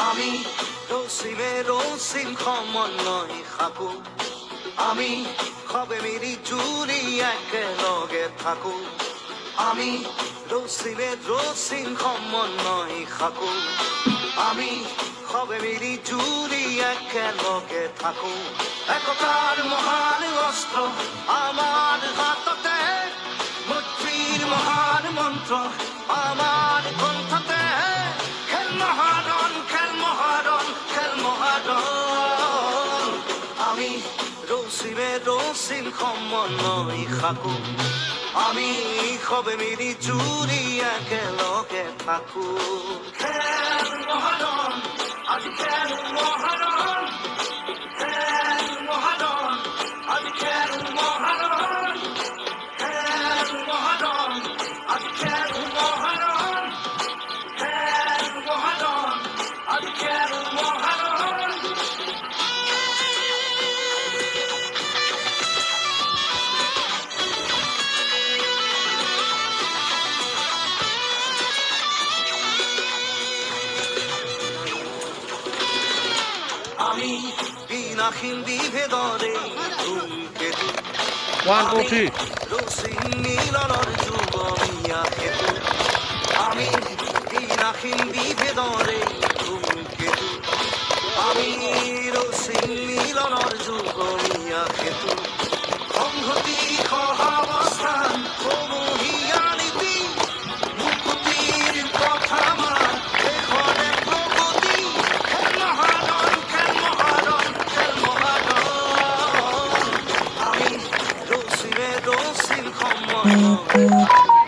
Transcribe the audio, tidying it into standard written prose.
আমি রসিম সমন্বয় খাকো আমি খবে মিলি জুলি একেলগে থাকো আমি রসিম সমন্বয় খাকো আমি খবে মিলি জুলি একেলগে থাকো একতার মহান অস্ত্র আমার হাততে মৈত্রীর মহান মন্ত্র আমার কণ্ঠতে খেল মহারণ খেল মহারণ খেল মহারণ আমি রসিম সমন্বয় খাকো আমি খবে মিলি জুলি একেলগে থাকো খেল মহারণ আজি খেল মহারণ খেল মহারণ আজি খেল মহারণ খেল মহারণ আজি খেল মহারণ খেল মহারণ আজি খেল মহারণ আমি বিনাহীন বিভেদরে ধূমকেতু রসিম মিলনের যুগ মিয়া হেতু আমি বিনাহীন বিভেদরে ধূমকেতু আমি রসিম মিলনের যুগ মিয়া হেতু সংহতি সহাবস্থান সমূহীয়া নীতি মুক্তিৰ কথা মান দেশৰে প্ৰগতি খেল মহাৰণ খেল মহাৰণ খেল মহাৰণ আমি ৰচিম সমন্বয়